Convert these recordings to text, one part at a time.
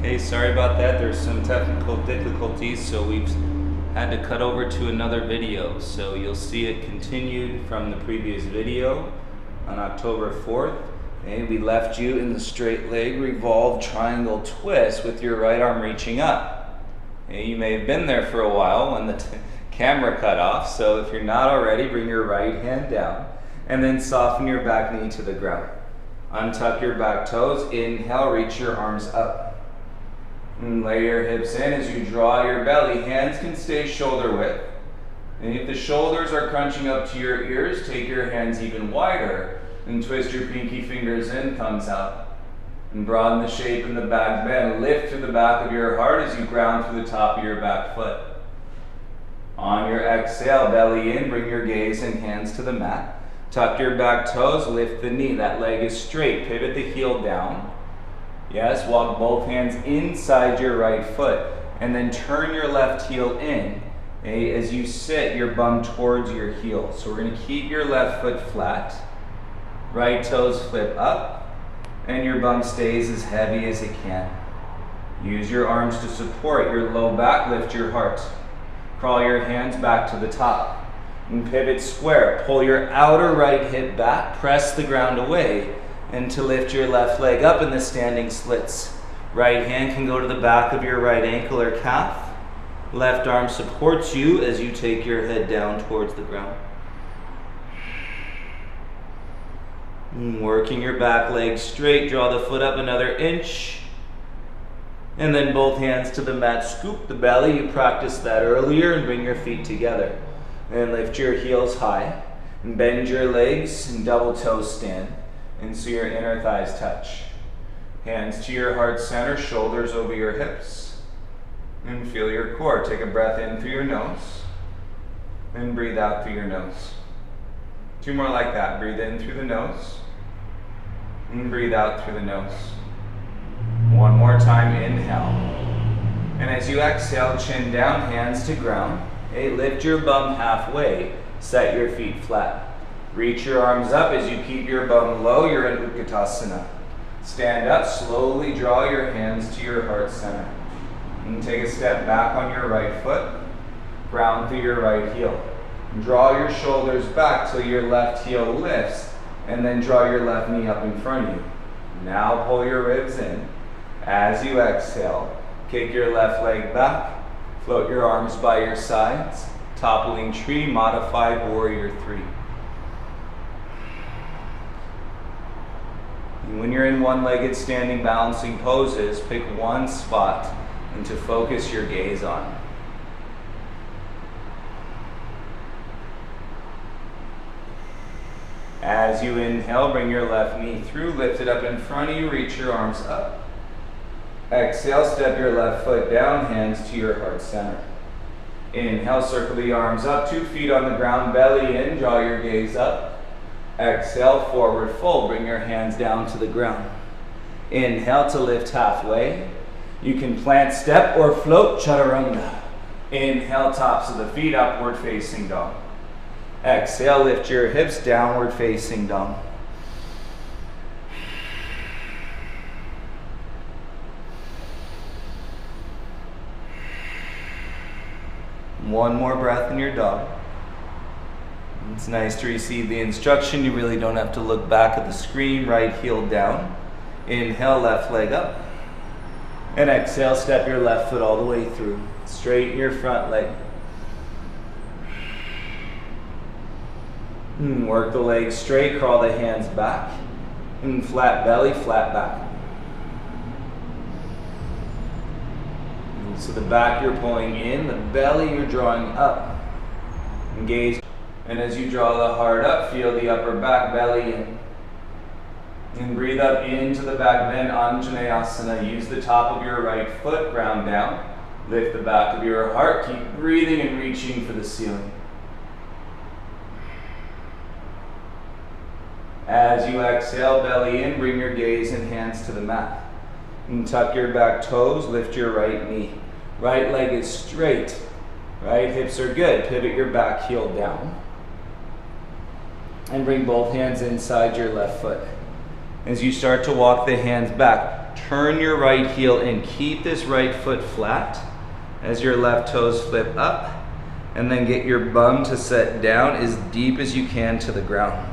Hey, sorry about that. There's some technical difficulties, so we've had to cut over to another video. So you'll see it continued from the previous video on October 4th. Okay, we left you in the straight leg revolve triangle twist with your right arm reaching up. Okay, you may have been there for a while when the camera cut off, so if you're not already, bring your right hand down and then soften your back knee to the ground. Untuck your back toes, inhale, reach your arms up. And lay your hips in as you draw your belly. Hands can stay shoulder width. And if the shoulders are crunching up to your ears, take your hands even wider and twist your pinky fingers in, thumbs out. And broaden the shape in the back bend. Lift to the back of your heart as you ground through the top of your back foot. On your exhale, belly in, bring your gaze and hands to the mat. Tuck your back toes, lift the knee. That leg is straight. Pivot the heel down. Yes, walk both hands inside your right foot and then turn your left heel in. Okay, as you sit, your bum towards your heel. So we're going to keep your left foot flat. Right toes flip up and your bum stays as heavy as it can. Use your arms to support your low back, lift your heart. Crawl your hands back to the top and pivot square. Pull your outer right hip back, press the ground away, and to lift your left leg up in the standing splits. Right hand can go to the back of your right ankle or calf. Left arm supports you as you take your head down towards the ground. Working your back leg straight, draw the foot up another inch. And then both hands to the mat, scoop the belly. You practiced that earlier, and bring your feet together. And lift your heels high. And bend your legs and double toe stand. And so your inner thighs touch. Hands to your heart center, shoulders over your hips. And feel your core. Take a breath in through your nose. And breathe out through your nose. Two more like that. Breathe in through the nose. And breathe out through the nose. One more time, inhale. And as you exhale, chin down, hands to ground. Okay, lift your bum halfway. Set your feet flat. Reach your arms up as you keep your bum low. You're in Utkatasana. Stand up, slowly draw your hands to your heart center. And take a step back on your right foot. Ground through your right heel. Draw your shoulders back till your left heel lifts. And then draw your left knee up in front of you. Now pull your ribs in. As you exhale, kick your left leg back. Float your arms by your sides. Toppling tree, modified warrior 3. When you're in one-legged standing balancing poses, pick one spot and to focus your gaze on. As you inhale, bring your left knee through, lift it up in front of you, reach your arms up. Exhale, step your left foot down, hands to your heart center. Inhale, circle the arms up, 2 feet on the ground, belly in, draw your gaze up. Exhale, forward fold. Bring your hands down to the ground. Inhale to lift halfway. You can plant step or float chaturanga. Inhale, tops of the feet, upward facing dog. Exhale, lift your hips, downward facing dog. One more breath in your dog. It's nice to receive the instruction. You really don't have to look back at the screen. Right heel down. Inhale, left leg up. And exhale, step your left foot all the way through. Straighten your front leg. Work the legs straight, crawl the hands back. And flat belly, flat back. So the back you're pulling in, the belly you're drawing up. Engage. And as you draw the heart up, feel the upper back, belly in. And breathe up into the back bend, Anjaneyasana. Use the top of your right foot, ground down. Lift the back of your heart. Keep breathing and reaching for the ceiling. As you exhale, belly in, bring your gaze and hands to the mat. And tuck your back toes, lift your right knee. Right leg is straight. Right hips are good. Pivot your back heel down. And bring both hands inside your left foot. As you start to walk the hands back, Turn your right heel in. Keep this right foot flat as your left toes flip up, and then get your bum to set down as deep as you can to the ground.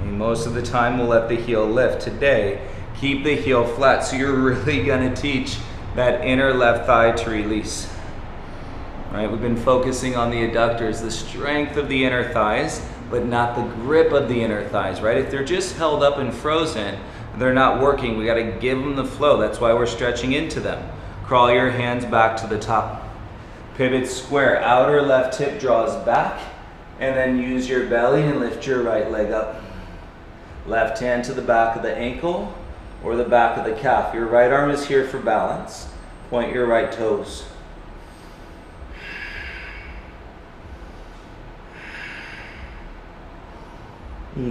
And most of the time we'll let the heel lift. Today, keep the heel flat, so you're really gonna teach that inner left thigh to release. All right, we've been focusing on the adductors, the strength of the inner thighs, but not the grip of the inner thighs, right? If they're just held up and frozen, they're not working. We gotta give them the flow. That's why we're stretching into them. Crawl your hands back to the top. Pivot square, outer left hip draws back, and then use your belly and lift your right leg up. Left hand to the back of the ankle or the back of the calf. Your right arm is here for balance. Point your right toes.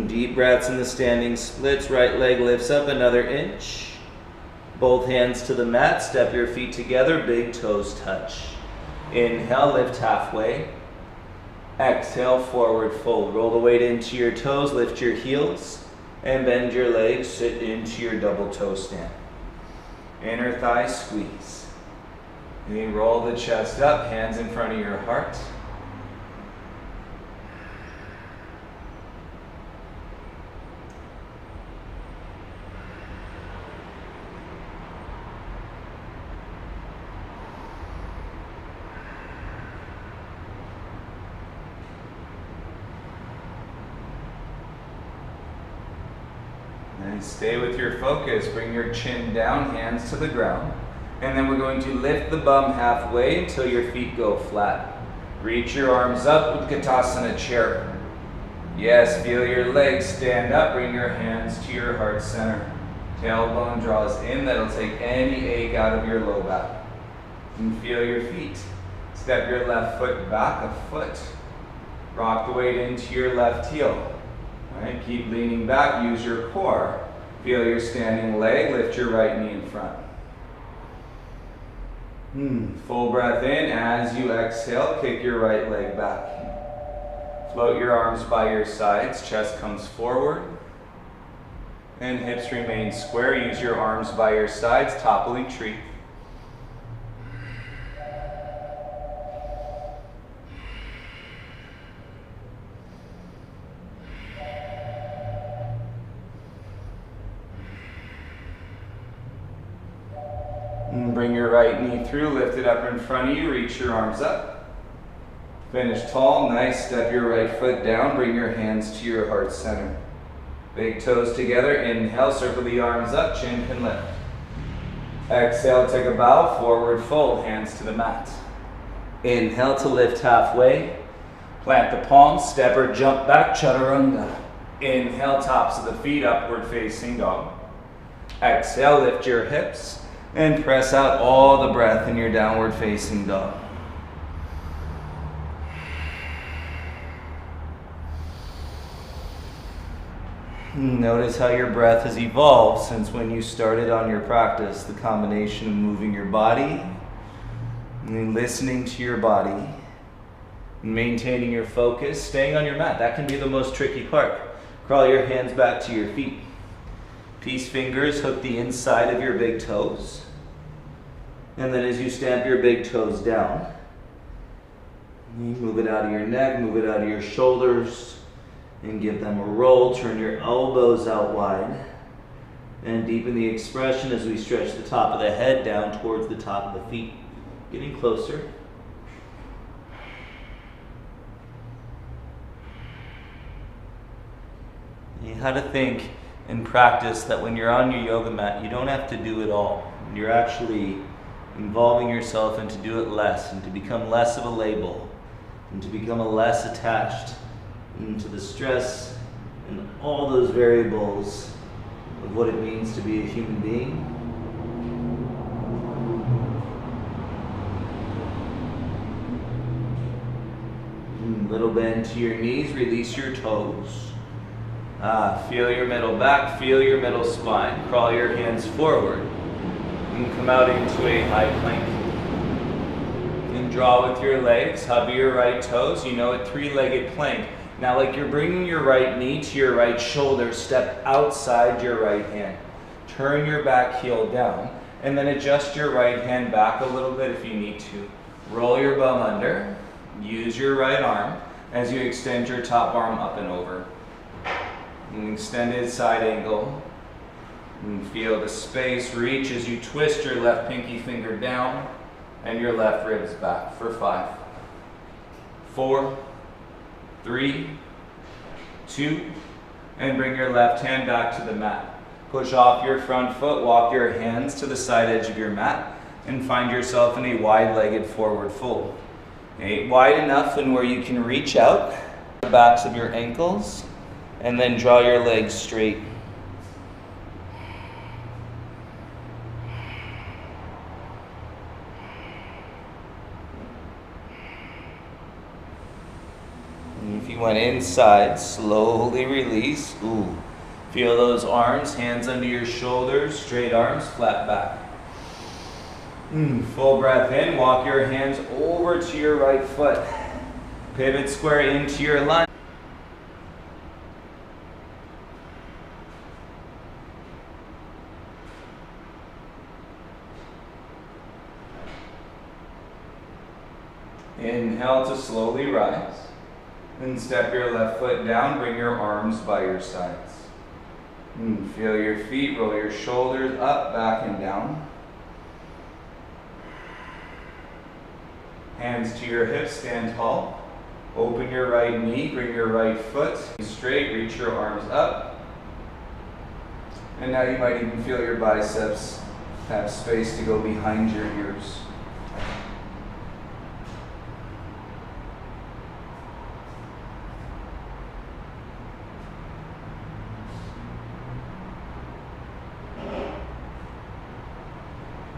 Deep breaths in the standing splits. Right leg lifts up another inch. Both hands to the mat. Step your feet together. Big toes touch. Inhale, lift halfway. Exhale, forward fold. Roll the weight into your toes. Lift your heels and bend your legs. Sit into your double toe stand. Inner thigh squeeze. And you roll the chest up. Hands in front of your heart. And stay with your focus. Bring your chin down, hands to the ground. And then we're going to lift the bum halfway until your feet go flat. Reach your arms up with Utkatasana chair. Yes, feel your legs stand up. Bring your hands to your heart center. Tailbone draws in. That'll take any ache out of your low back. And feel your feet. Step your left foot back a foot. Rock the weight into your left heel. All right, keep leaning back, use your core. Feel your standing leg, lift your right knee in front. Full breath in. As you exhale, kick your right leg back. Float your arms by your sides, chest comes forward. And hips remain square. Use your arms by your sides, toppling tree. Bring your right knee through, lift it up in front of you, reach your arms up. Finish tall, nice, step your right foot down, bring your hands to your heart center. Big toes together, inhale, circle the arms up, chin can lift. Exhale, take a bow, forward fold, hands to the mat. Inhale to lift halfway, plant the palms, step or jump back, chaturanga. Inhale, tops of the feet, upward facing dog. Exhale, lift your hips. And press out all the breath in your downward facing dog. Notice how your breath has evolved since when you started on your practice. The combination of moving your body, and listening to your body, and maintaining your focus, staying on your mat. That can be the most tricky part. Crawl your hands back to your feet. Peace fingers hook the inside of your big toes. And then as you stamp your big toes down, you move it out of your neck, move it out of your shoulders, and give them a roll. Turn your elbows out wide. And deepen the expression as we stretch the top of the head down towards the top of the feet. Getting closer. You have to think and practice that when you're on your yoga mat, you don't have to do it all. You're actually involving yourself and to do it less and to become less of a label and to become less attached to the stress and all those variables of what it means to be a human being. Little bend to your knees, release your toes. Feel your middle back, feel your middle spine. Crawl your hands forward. And come out into a high plank. And draw with your legs, hub your right toes. You know a three-legged plank. Now like you're bringing your right knee to your right shoulder, step outside your right hand. Turn your back heel down, and then adjust your right hand back a little bit if you need to. Roll your bum under. Use your right arm as you extend your top arm up and over. An extended side angle. And feel the space reach as you twist your left pinky finger down and your left ribs back for 5, 4, 3, 2, and bring your left hand back to the mat. Push off your front foot, walk your hands to the side edge of your mat, and find yourself in a wide-legged forward fold. Wide enough and where you can reach out the backs of your ankles, and then draw your legs straight. And if you went inside, slowly release. Ooh. Feel those arms, hands under your shoulders, straight arms, flat back. Full breath in, walk your hands over to your right foot. Pivot square into your lunge. Inhale to slowly rise. Then step your left foot down, bring your arms by your sides. Feel your feet, roll your shoulders up, back and down. Hands to your hips, stand tall. Open your right knee, bring your right foot straight, reach your arms up. And now you might even feel your biceps have space to go behind your ears.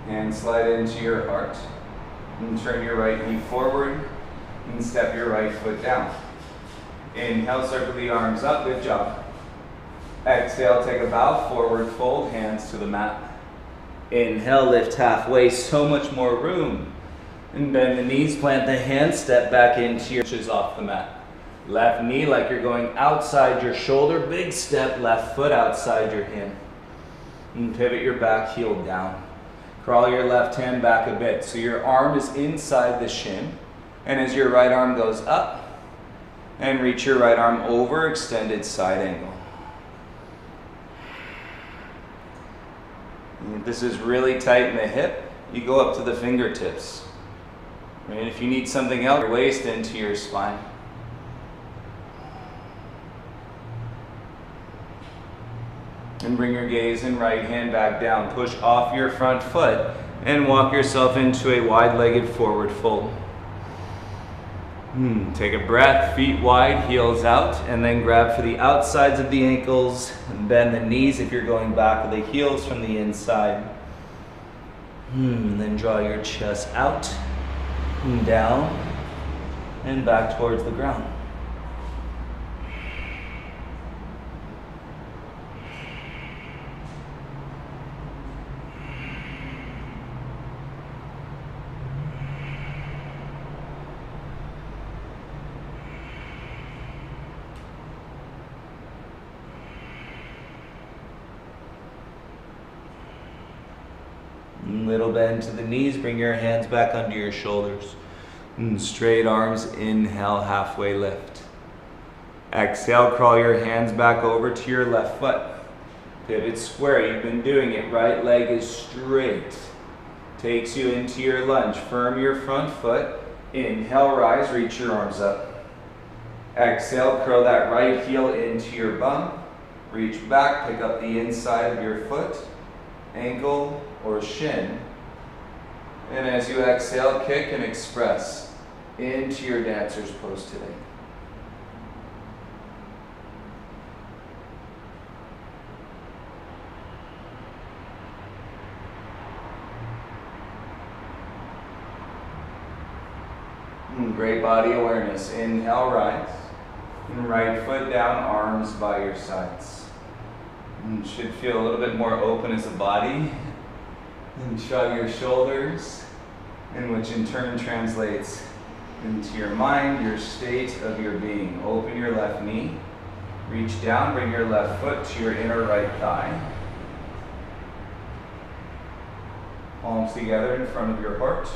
And slide into your heart. And turn your right knee forward and step your right foot down. Inhale, circle the arms up, good job. Exhale, take a bow, forward fold, hands to the mat. Inhale, lift halfway, so much more room. And bend the knees, plant the hands, step back into your inches off the mat. Left knee like you're going outside your shoulder, big step, left foot outside your hand. And pivot your back heel down. Crawl your left hand back a bit so your arm is inside the shin, and as your right arm goes up, and reach your right arm over, extended side angle. And if this is really tight in the hip, you go up to the fingertips. Right? If you need something else, your waist into your spine. And bring your gaze and right hand back down. Push off your front foot and walk yourself into a wide-legged forward fold. Take a breath, feet wide, heels out, and then grab for the outsides of the ankles and bend the knees if you're going back of the heels from the inside. Then draw your chest out and down and back towards the ground. Little bend to the knees, bring your hands back under your shoulders. Straight arms, inhale, halfway lift. Exhale, crawl your hands back over to your left foot. Pivot square, you've been doing it. Right leg is straight. Takes you into your lunge. Firm your front foot. Inhale, rise, reach your arms up. Exhale, curl that right heel into your bum. Reach back, pick up the inside of your foot, ankle, or shin. And as you exhale, kick and express into your dancer's pose today. Great body awareness. Inhale, rise. And right foot down, arms by your sides. And should feel a little bit more open as a body. And shrug your shoulders, and which in turn translates into your mind, your state of your being. Open your left knee, reach down, bring your left foot to your inner right thigh. Palms together in front of your heart.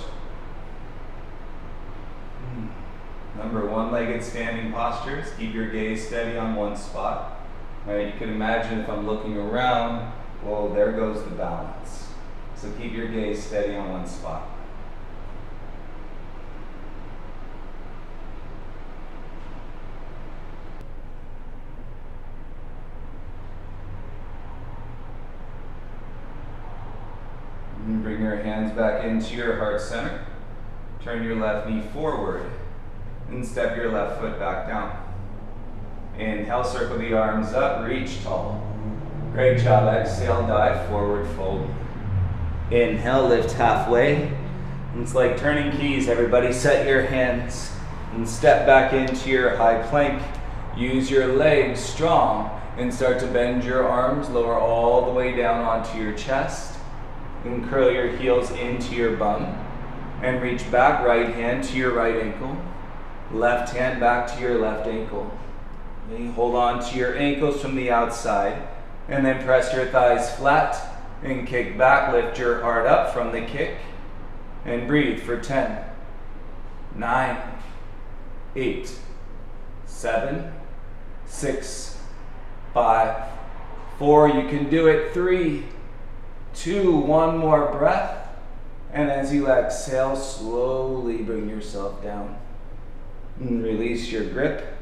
Remember, one-legged standing postures. Keep your gaze steady on one spot. All right, you can imagine if I'm looking around, well, there goes the balance. So keep your gaze steady on one spot. And bring your hands back into your heart center. Turn your left knee forward and step your left foot back down. Inhale, circle the arms up, reach tall. Great job. Exhale, dive forward, fold. Inhale, lift halfway. It's like turning keys. Everybody set your hands and step back into your high plank. Use your legs strong and start to bend your arms. Lower all the way down onto your chest and curl your heels into your bum and reach back. Right hand to your right ankle. Left hand back to your left ankle. Okay, hold on to your ankles from the outside and then press your thighs flat and kick back. Lift your heart up from the kick and breathe for 10, 9, 8, 7, 6, 5, 4. You can do it. 3, 2, one more breath. And as you exhale, slowly bring yourself down. And release your grip.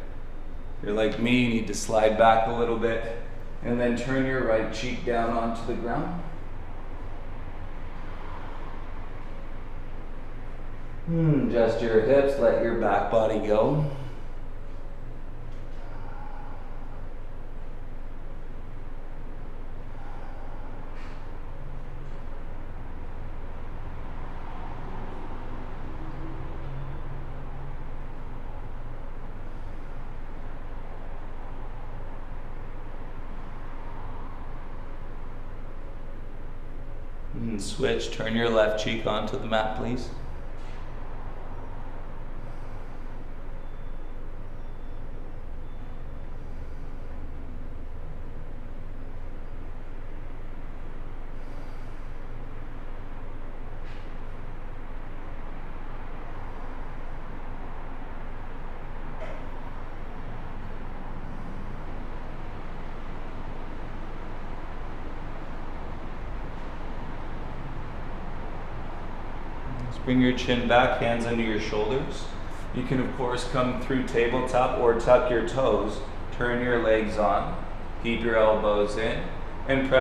If you're like me, you need to slide back a little bit. And then turn your right cheek down onto the ground. Adjust your hips, let your back body go. And switch, turn your left cheek onto the mat, please. Bring your chin back, hands under your shoulders. You can of course come through tabletop or tuck your toes. Turn your legs on, keep your elbows in, and press.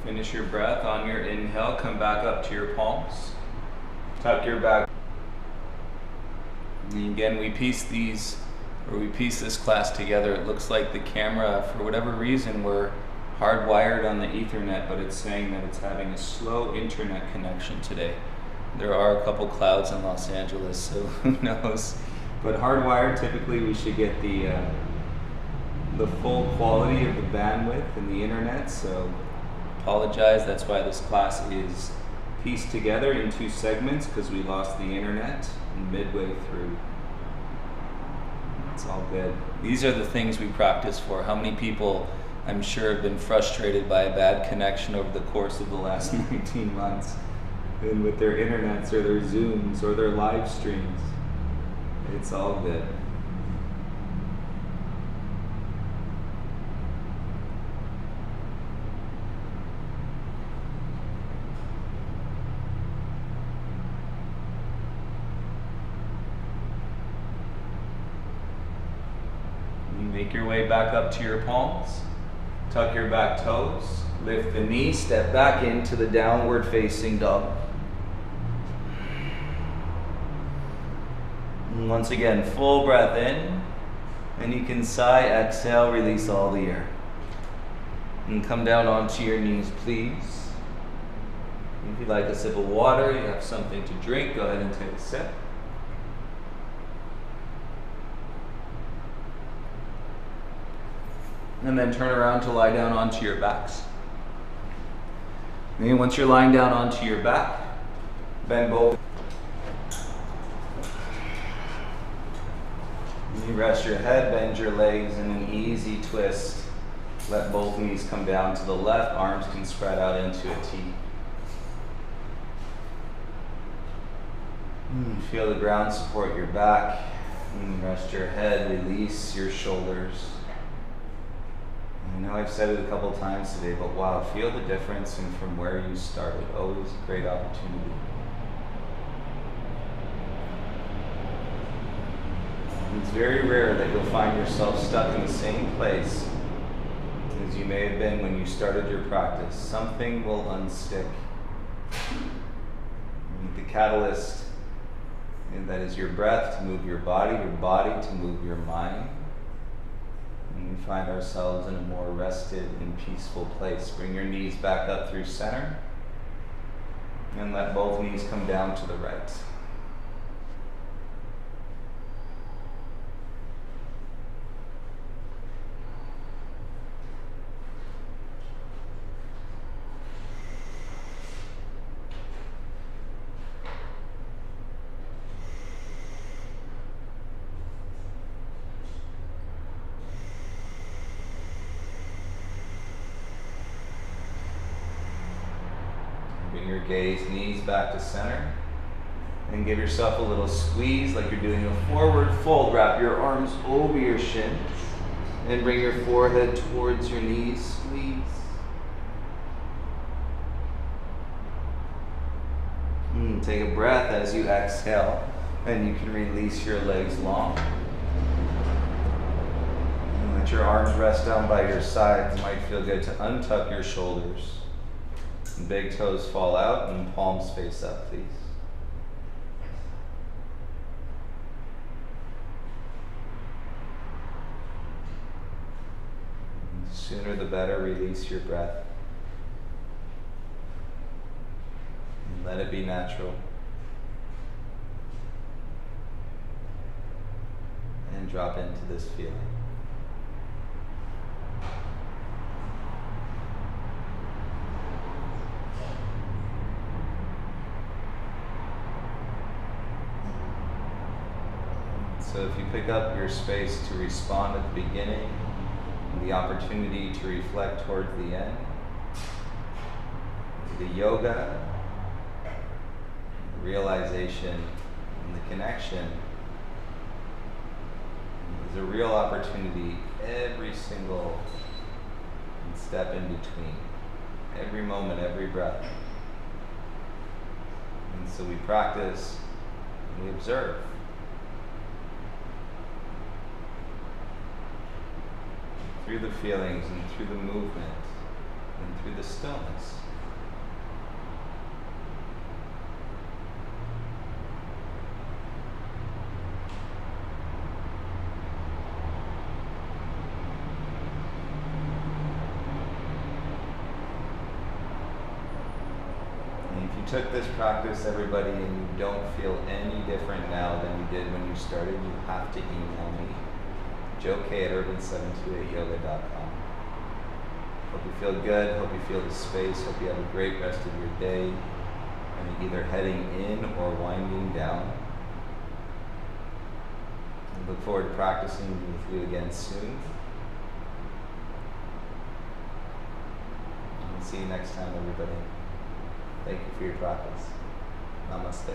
Finish your breath on your inhale. Come back up to your palms. Tuck your back. And again, we piece this class together. It looks like the camera, for whatever reason, we're hardwired on the Ethernet, but it's saying that it's having a slow internet connection today. There are a couple clouds in Los Angeles, so who knows? But hardwired, typically we should get the full quality of the bandwidth and the internet, so apologize. That's why this class is pieced together in 2 segments, because we lost the internet midway through. It's all good. These are the things we practice for. How many people, I'm sure, have been frustrated by a bad connection over the course of the last 19 months, and with their internets or their Zooms or their live streams. It's all good. Make your way back up to your palms. Tuck your back toes. Lift the knee. Step back into the downward facing dog. And once again, full breath in. And you can sigh, exhale, release all the air. And come down onto your knees, please. If you'd like a sip of water, you have something to drink, go ahead and take a sip. And then turn around to lie down onto your backs. And once you're lying down onto your back, bend both. You rest your head, bend your legs in an easy twist. Let both knees come down to the left, arms can spread out into a T. Feel the ground support your back. Rest your head, release your shoulders. I know I've said it a couple times today, but wow, feel the difference from where you started. Always a great opportunity. It's very rare that you'll find yourself stuck in the same place as you may have been when you started your practice. Something will unstick. The catalyst, and that is your breath to move your body to move your mind. And we find ourselves in a more rested and peaceful place. Bring your knees back up through center and let both knees come down to the right. Bring your gaze, knees back to center. And give yourself a little squeeze like you're doing a forward fold. Wrap your arms over your shins. And bring your forehead towards your knees. Squeeze. Take a breath as you exhale. And you can release your legs long. And let your arms rest down by your sides. It might feel good to untuck your shoulders. Big toes fall out and palms face up, please. The sooner the better, release your breath. And let it be natural. And drop into this feeling. So if you pick up your space to respond at the beginning, and the opportunity to reflect towards the end, the yoga, the realization, and the connection is a real opportunity every single step in between, every moment, every breath. And so we practice and we observe. Through the feelings and through the movement and through the stillness. And if you took this practice, everybody, and you don't feel any different now than you did when you started, you have to email me. joek@urban728yoga.com. Hope you feel good, hope you feel the space, hope you have a great rest of your day, and either heading in or winding down. I look forward to practicing with you again soon. And see you next time, everybody. Thank you for your practice. Namaste.